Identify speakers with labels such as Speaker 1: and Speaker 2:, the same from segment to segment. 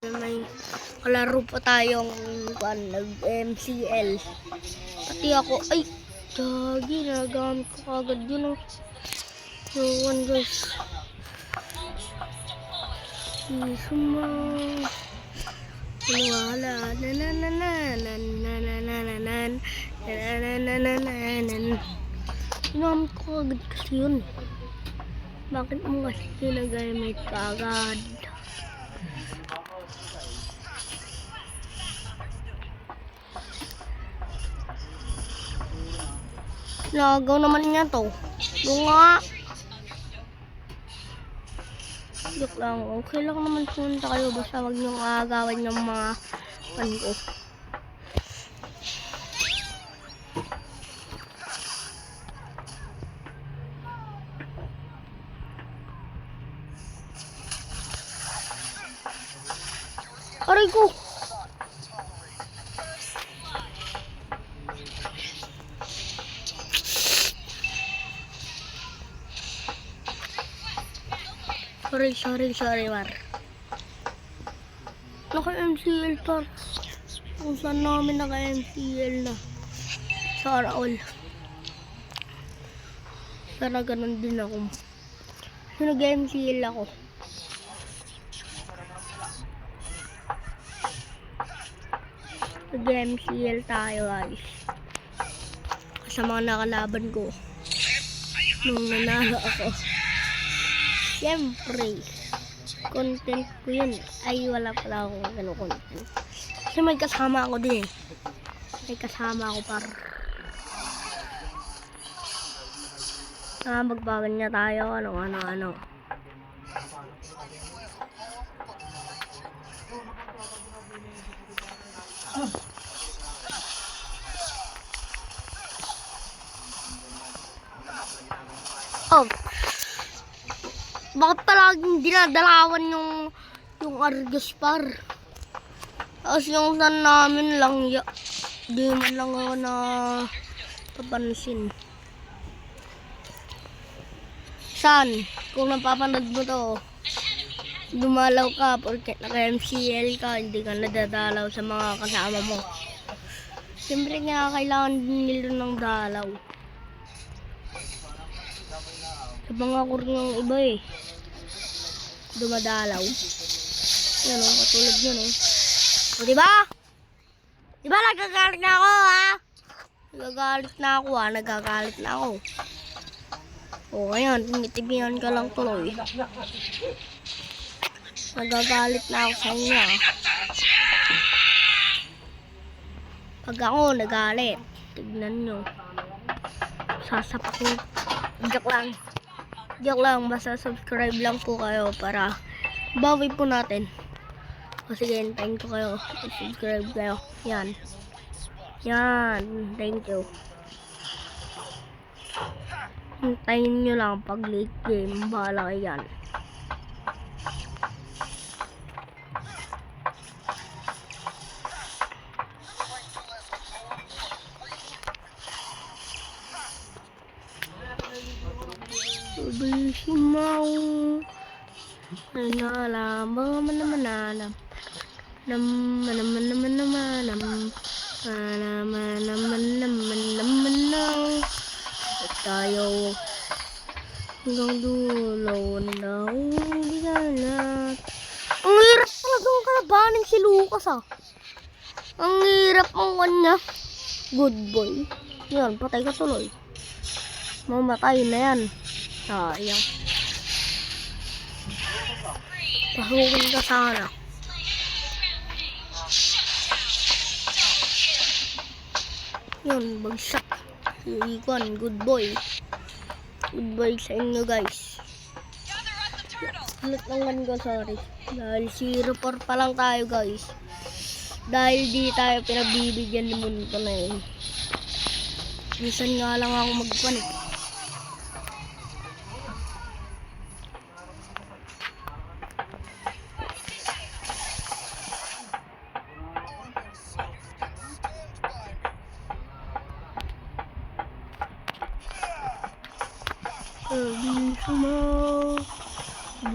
Speaker 1: May kalaro pa tayong nag-MCL. Pati ako, ay, gagi, nagamit ko agad yun. One guys. Suma. Wala. Ginamit ko agad kasi yun. Bakit mo kasi ginagamit ka agad? Nagaw naman niya to. Bunga. Joke lang. Okay lang naman punta kayo. Basta wag niyong aagawan ng mga pan ko. Aray ko! Sorry, Mar. Naka-MCL par. Kung saan namin naka-MCL na. Sana all. Sana ganun din ako. So, nag-MCL ako. Nag-MCL tayo guys. Sa mga nakalaban ko. Nung nanalo ako. Siyempre, content ko yun. Ay, wala pala akong gano'ng content. Kasi may kasama ako din eh. May kasama ako par. Magbagan niya tayo. Ano. Oh. Bakit palaging dinadalawan yung Argus par? Tapos yung san namin lang, di man lang ako na papansin. San? Kung napapanood mo to, dumalaw ka porque naka-MCL ka, hindi ka nadadalaw sa mga kasama mo. Siyempre nga kailangan din nila ng dalaw. Sa mga kurang iba eh. Dumadalaw. Yan o, katulad yun o. O diba? Diba nagagalit na ako ha? Nagagalit na ako. O ngayon, tinitibihan ka lang tuloy. Nagagalit na ako sa inyo. Pag ako nagalit, tignan nyo. Sasapak ko. Joke lang, basta subscribe lang po kayo para bawi po natin. O sige, hintayin ko kayo. Subscribe kayo. Yan, thank you. Hintayin nyo lang pag late game. Bahala kayo yan. Bisimaw nalam naman tayo hanggang dulo na ulilanat. Ang hirap talagang kalabanin si Lucas ah. Ang hirap ang kanya. Good boy. Yan, patay ka tuloy. Mamatay na yan. Sayang. Pahukin ka sana. Yun, bagsak. Iikon, good boy. Good boy sa inyo guys. Ulit naman ko, sorry. Dahil 0-4 pa lang tayo guys. Dahil di tayo pinabibigyan ng mundo na yun. Minsan nga lang ako magpanik.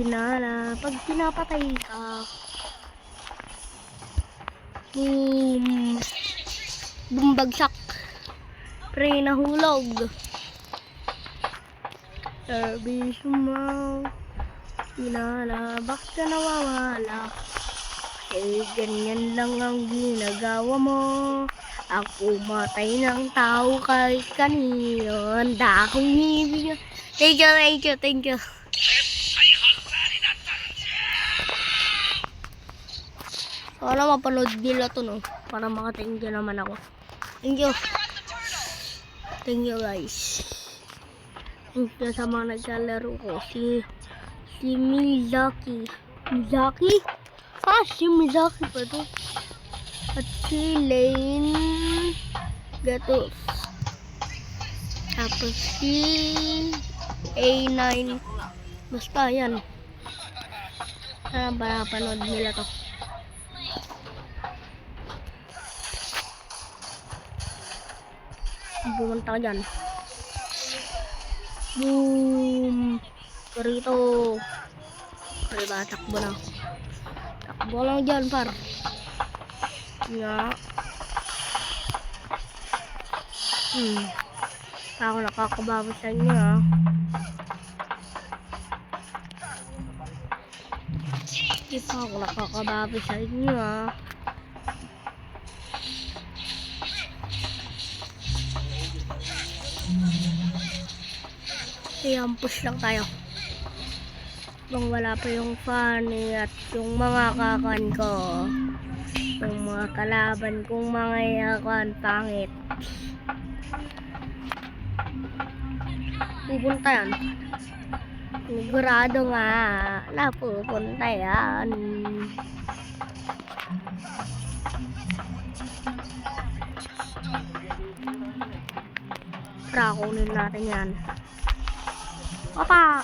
Speaker 1: Ginala, pag pinapatay ka, Boom. Bumbagsak. Pre nahulog. Service mo. Pinalabak ka nawawala. Eh, ganyan lang ang ginagawa mo. Ako matay ng tao kahit kanino. Handa akong ibig. Thank you. Sana mapanood nila to, no? Para maka-thank you naman ako. Thank you guys. Thank you sa mga naglalaro ko. Si Mizaki. Si Mizaki pa to. At si Lane Gatos. Tapos si A9. Basta yan. Sana ba napanood nila to? Pumunta ka dyan. Boom! Karito. Diba, takbo na. Takbo lang dyan, par. Nga. Ako nakakabawas sa inyo, ha. Hindi pa ako nakakabawas sa inyo, ha. Ayan, push lang tayo. Nung wala pa yung funny at yung mga kakan ko. Yung mga kalaban kong mga yakan, pangit. Pupunta yan. Sigurado nga na pupunta yan. Kunin natin yan. Papa!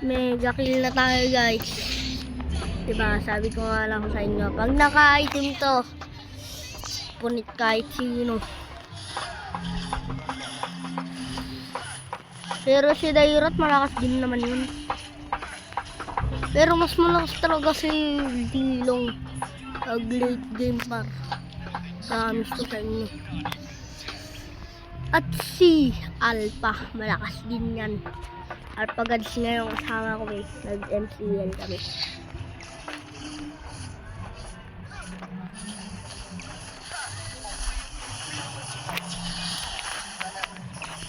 Speaker 1: Mega kill na tayo guys. Diba, sabi ko nga lang sa inyo, pag naka-item to, punit kahit sino. Pero si Dairot malakas din naman yun. Pero mas malakas talaga si Dilong pag late game par. Promise ko sa inyo. At si Alpha, malakas din yan. Alpha Gods na yung kasama ko eh. Nag-MCL kami.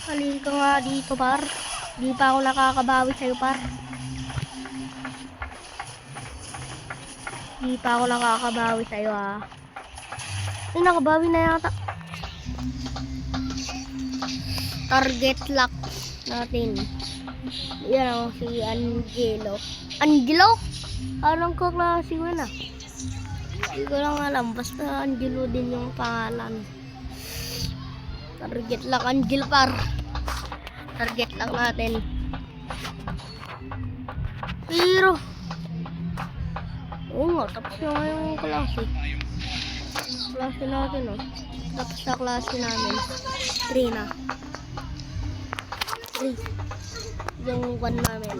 Speaker 1: Halin ka nga dito, par. Di pa ako nakakabawi sa'yo, par. Di pa ako nakakabawi sa'yo, ha. Ay, nakabawi na yata. Target lock natin. Yan o, si Angelo. Angelo? Anong kaklase ko na? Hindi ko lang alam. Basta Angelo din yung pangalan. Target lock, Angelo par. Target lang natin. Pero oo nga, tapos na nga yung klase. Klase natin o. Tapos na klase namin. 3 na. 3 yung 1 namin.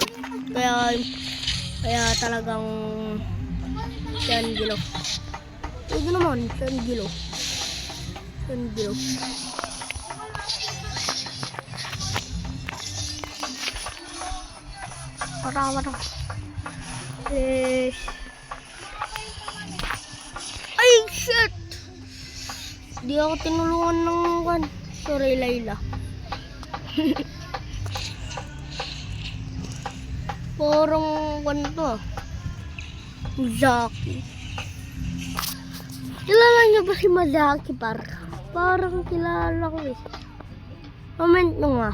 Speaker 1: Kaya talagang si Angelo. Ito naman, si Angelo. Mata. Yes. Ay, shit! Di ako tinulungan ng one. Sorry, Layla. Parang to. Zaki. Kilala niyo ba si Mazaki par? Parang kilala ko eh. Comment nyo nga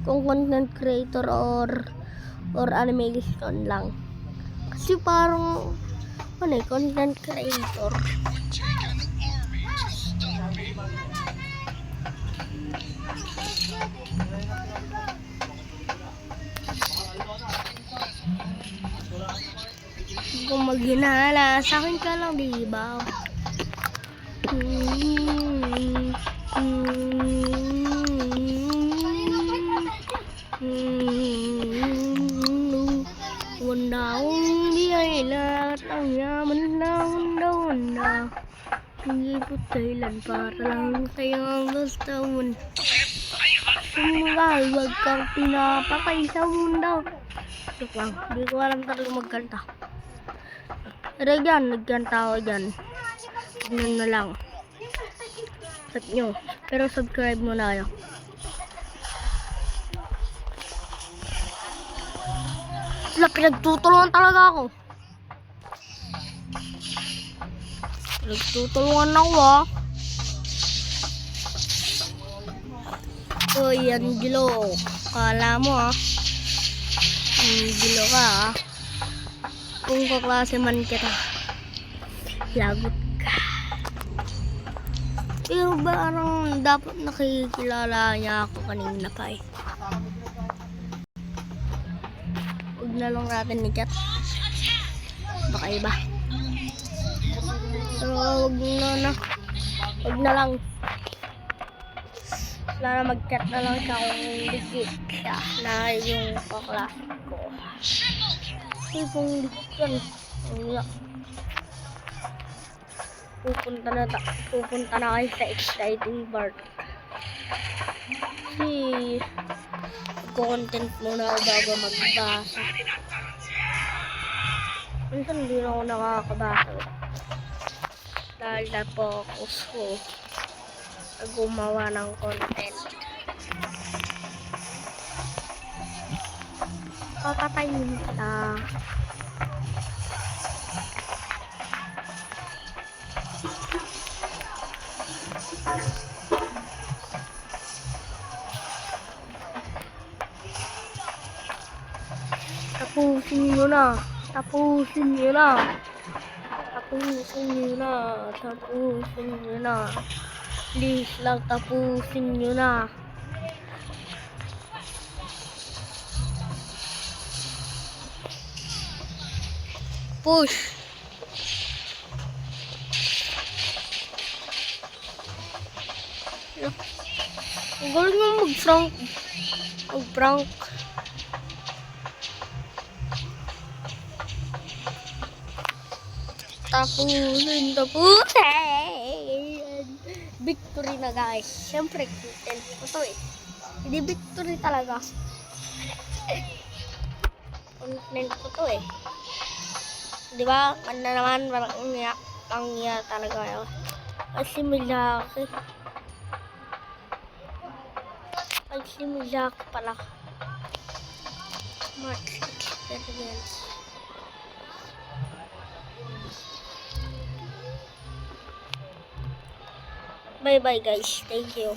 Speaker 1: kung content creator or animation lang. Kasi parang ano eh, content creator. Kung maghinala, sa akin ka lang, diba? Wanda akong di ay lahat ang yaman lang daw Honda. Hindi po dahilan para lang tayo ang taon. Sumungal, wag kang pinapakay sa mundo. Joke lang, hindi ko alam talaga magkanta. Pero dyan, nagkanta ako dyan. Tignan na lang. Tap nyo. Pero subscribe muna kayo. Wala, pinagtutulungan talaga ako. Pinagtutulungan ako ah. Uy, Angelo. Kala mo ah. Angelo ka ah. Kung kaklase man kita. Lagot ka. Pero parang dapat nakikilala niya ako kanina pa eh. Huwag na lang natin ni chat. Baka iba. So, huwag na lang. Wala na mag-chat na lang siya kung digit siya na yung kaklase ko. Kasi kung digit yan, wala. Pupunta na kayo sa exciting part. Kasi content muna ako bago magbasa. Minsan hindi na ako nakakabasa dahil na-focus ko sa gumawa ng content. Papatayin kita. Tapusin nyo na. Tapusin nyo na. Tapusin nyo na. Tapusin nyo na. Please lang, tapusin nyo na. Push. Ang galing mo mag-prank. Mag-prank. Tapusin. Victory na guys. Siyempre, content ko to eh. Hindi victory talaga. Content ko to eh. Diba? Kanda naman, parang ang iya talaga yun. Kasi Miyazaki. Kasi Miyazaki pala. Much experience. Bye bye guys. Thank you.